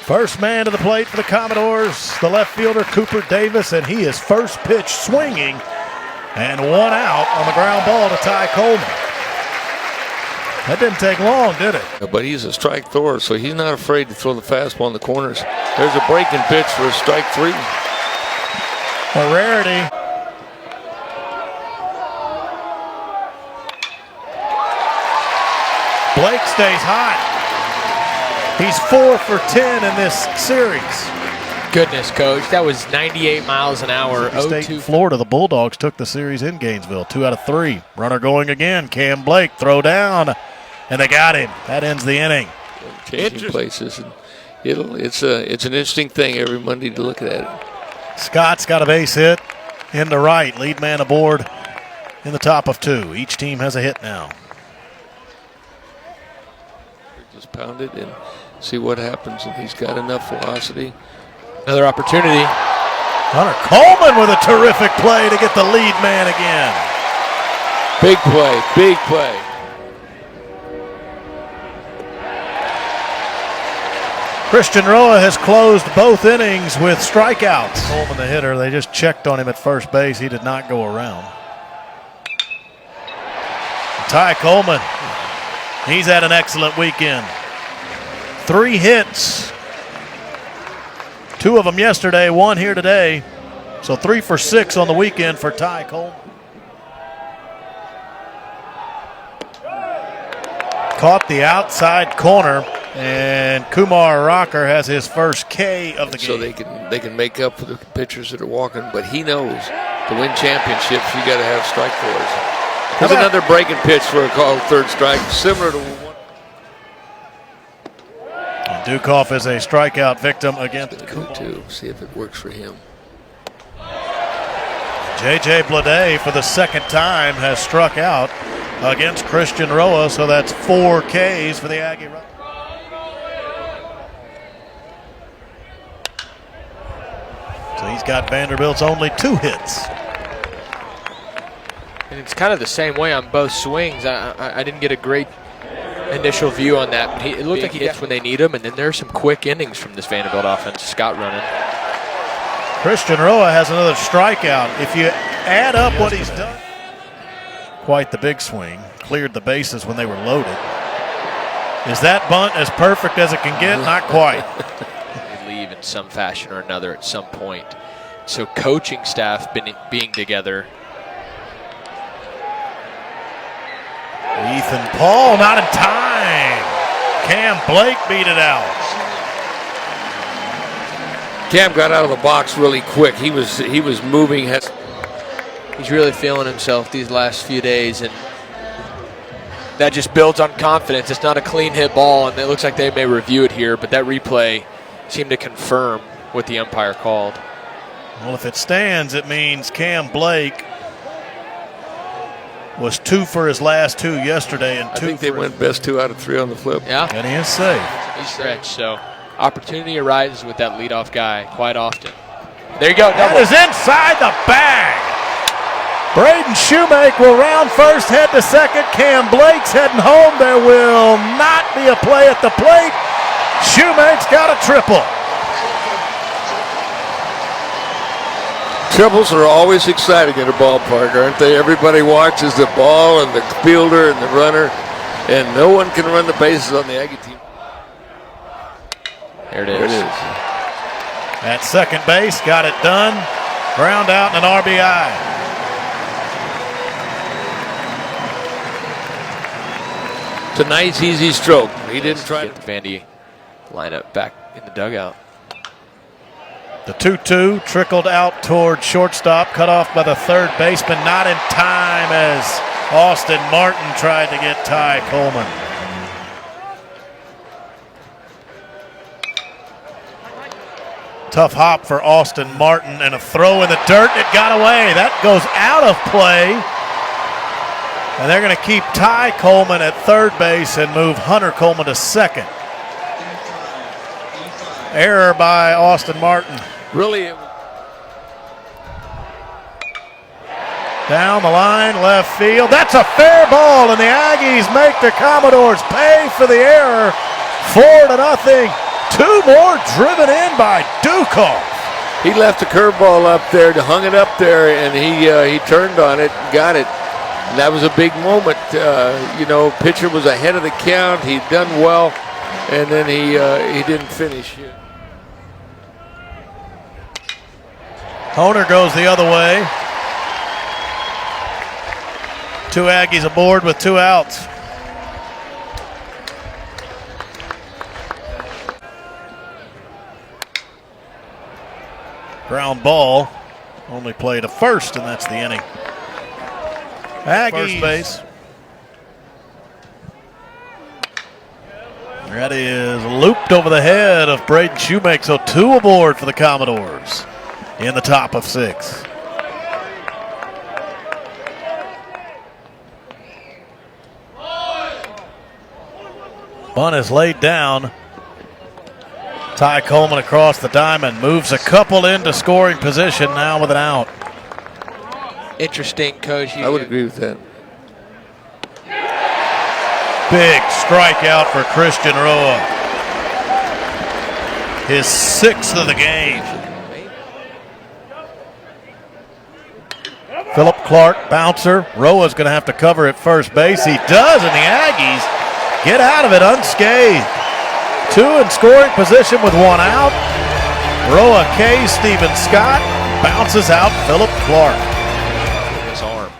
First man to the plate for the Commodores, the left fielder Cooper Davis, and he is first pitch swinging, and one out on the ground ball to Ty Coleman. That didn't take long, did it? But he's a strike thrower, so he's not afraid to throw the fastball in the corners. There's a breaking pitch for a strike three. A rarity. Blake stays hot. He's 4 for 10 in this series. Goodness, Coach. That was 98 miles an hour. State Florida, the Bulldogs took the series in Gainesville. 2 out of 3. Runner going again. Cam Blake, throw down, and they got him. That ends the inning. Changing places. And it's an interesting thing every Monday to look at it. Scott's got a base hit into right. Lead man aboard in the top of 2. Each team has a hit now. Just pound it and see what happens, and he's got enough velocity. Another opportunity. Hunter Coleman with a terrific play to get the lead man again. Big play, big play. Christian Roa has closed both innings with strikeouts. Coleman, the hitter, they just checked on him at first base. He did not go around. Ty Coleman, he's had an excellent weekend. 3 hits. 2 of them yesterday, 1 here today. So 3 for 6 on the weekend for Ty Coleman. Caught the outside corner, and Kumar Rocker has his first K of the game. So they can make up for the pitchers that are walking, but he knows to win championships you got to have strike fours. There's another breaking pitch for a called third strike, similar to one. Dukoff is a strikeout victim against Kumar. To see if it works for him. J.J. Blade, for the second time, has struck out against Christian Roa, so that's 4 Ks for the Aggie. So he's got Vanderbilt's only 2 hits. And it's kind of the same way on both swings. I didn't get a great initial view on that, but it looked like he hits when they need him, and then there's some quick innings from this Vanderbilt offense. Scott running. Christian Roa has another strikeout. If you add up what he's done, quite the big swing. Cleared the bases when they were loaded. Is that bunt as perfect as it can get? Not quite. They leave in some fashion or another at some point. So coaching staff being together. Ethan Paul not in time. Cam Blake beat it out. Cam got out of the box really quick. He was moving. He's really feeling himself these last few days, and that just builds on confidence. It's not a clean hit ball, and it looks like they may review it here, but that replay seemed to confirm what the umpire called. Well, if it stands, it means Cam Blake was 2 for his last 2 yesterday, and 2 I think they went best 2 out of 3 on the flip. Yeah. And he is safe. He's stretched, so opportunity arises with that leadoff guy quite often. There you go. That is inside the bag. Braden Shoemake will round first, head to second. Cam Blake's heading home. There will not be a play at the plate. Shoemake's got a triple. Triples are always exciting in a ballpark, aren't they? Everybody watches the ball and the fielder and the runner, and no one can run the bases on the Aggie team. There it is. There it is. At second base, got it done. Ground out and an RBI. It's a nice, easy stroke. He didn't try to get the Vandy lineup back in the dugout. The 2-2 trickled out toward shortstop, cut off by the third baseman, not in time as Austin Martin tried to get Ty Coleman. Tough hop for Austin Martin and a throw in the dirt. It got away. That goes out of play. And they're going to keep Ty Coleman at third base and move Hunter Coleman to second. Error by Austin Martin. Really? Down the line, left field. That's a fair ball, and the Aggies make the Commodores pay for the error. 4-0. 2 more driven in by Dukoff. He left the curveball up there, hung it up there, and he turned on it and got it. And that was a big moment. Pitcher was ahead of the count. He'd done well, and then he didn't finish. Honer goes the other way. 2 Aggies aboard with 2 outs. Ground ball. Only played a first, and that's the inning. Aggies. First base. That is looped over the head of Braden Shoemake, so 2 aboard for the Commodores in the top of 6. Bunt is laid down. Ty Coleman across the diamond moves a couple into scoring position now with an out. Interesting, Coach. I would agree with that. Big strikeout for Christian Roa. His 6th of the game. Philip Clark, bouncer. Roa's going to have to cover at first base. He does, and the Aggies get out of it unscathed. 2 in scoring position with 1 out. Roa K. Steven Scott bounces out Philip Clark. His arm.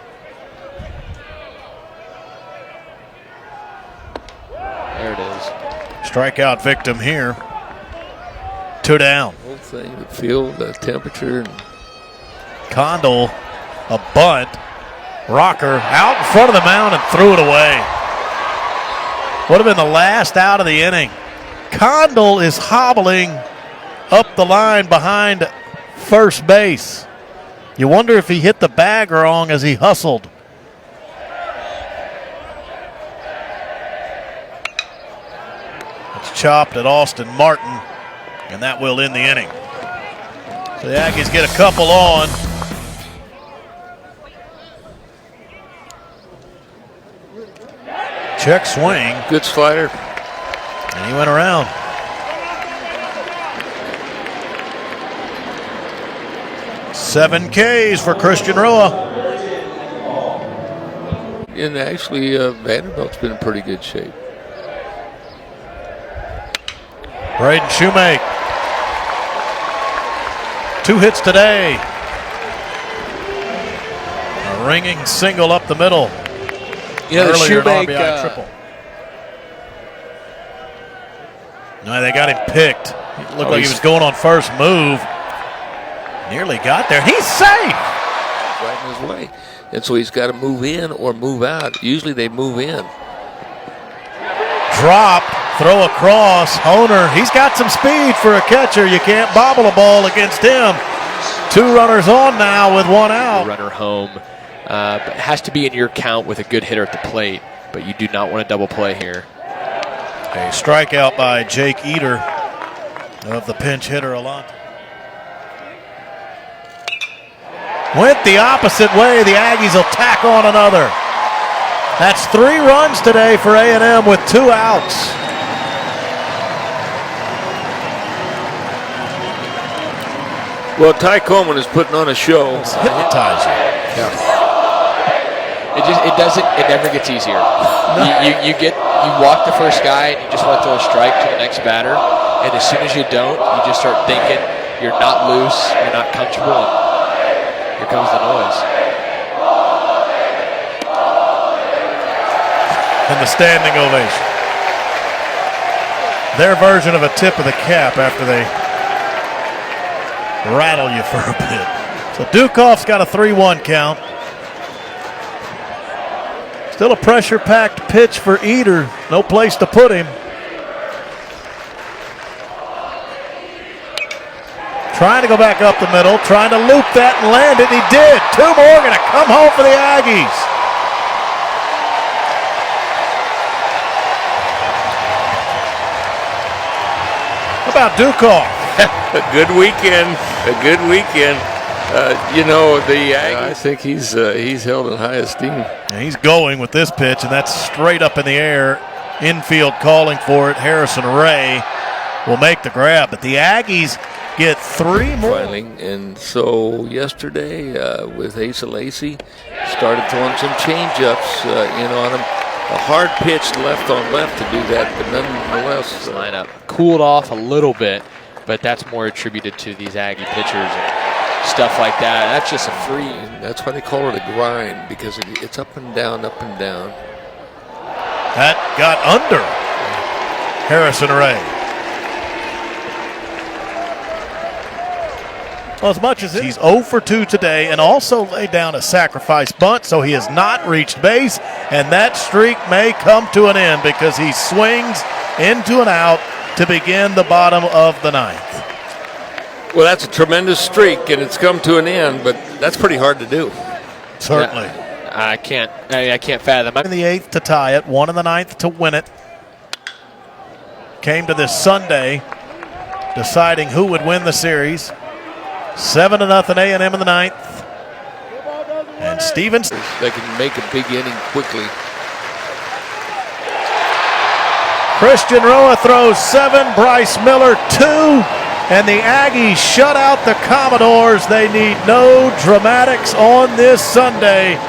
There it is. Strikeout victim here. 2 down. The whole thing, the field, the temperature. Condell, a bunt. Rocker out in front of the mound and threw it away. Would have been the last out of the inning. Condell is hobbling up the line behind first base. You wonder if he hit the bag wrong as he hustled. It's chopped at Austin Martin, and that will end the inning. So the Aggies get a couple on. Check swing. Good slider. And he went around. Seven Ks for Christian Roa. And actually, Vanderbilt's been in pretty good shape. Braden Shoemake. 2 hits today. A ringing single up the middle. You know, the Earlier, an Shoemake RBI triple. No, they got him picked. It looked like he was going on first move. Nearly got there. He's safe. Right in his way. And so he's got to move in or move out. Usually they move in. Drop, throw across. Honer, he's got some speed for a catcher. You can't bobble a ball against him. 2 runners on now with 1 out. Runner home. But it has to be in your count with a good hitter at the plate, but you do not want a double play here. A strikeout by Jake Eater of the pinch hitter Alonte. Went the opposite way. The Aggies will tack on another. That's 3 runs today for A&M with 2 outs. Well, Ty Coleman is putting on a show. It's hypnotizing. Yeah. It never gets easier. You walk the first guy and you just want to throw a strike to the next batter, and as soon as you don't, you just start thinking you're not loose, you're not comfortable, and here comes the noise. And the standing ovation. Their version of a tip of the cap after they rattle you for a bit. So Dukoff's got a 3-1 count. Still a pressure-packed pitch for Eater. No place to put him. Trying to go back up the middle, trying to loop that and land it. He did. 2 more going to come home for the Aggies. How about Dukoff? A good weekend. A good weekend. I think he's held in high esteem. Yeah, he's going with this pitch, and that's straight up in the air. Infield calling for it. Harrison Ray will make the grab. But the Aggies get 3 more. And so yesterday with Asa Lacey, started throwing some changeups in on him. A hard pitch left on left to do that, but nonetheless. This lineup cooled off a little bit, but that's more attributed to these Aggie pitchers and stuff like that. That's just a free. And that's why they call it a grind, because it's up and down, up and down. That got under Harrison Ray. Well, as much as he's 0 for 2 today and also laid down a sacrifice bunt, so he has not reached base, and that streak may come to an end because he swings into an out to begin the bottom of the 9th. Well, that's a tremendous streak, and it's come to an end, but that's pretty hard to do. Certainly. I can't fathom. In the 8th to tie it, 1 in the 9th to win it. Came to this Sunday deciding who would win the series. 7-0 A&M in the 9th. And Stevens. They can make a big inning quickly. Christian Roa throws 7, Bryce Miller 2, and the Aggies shut out the Commodores. They need no dramatics on this Sunday.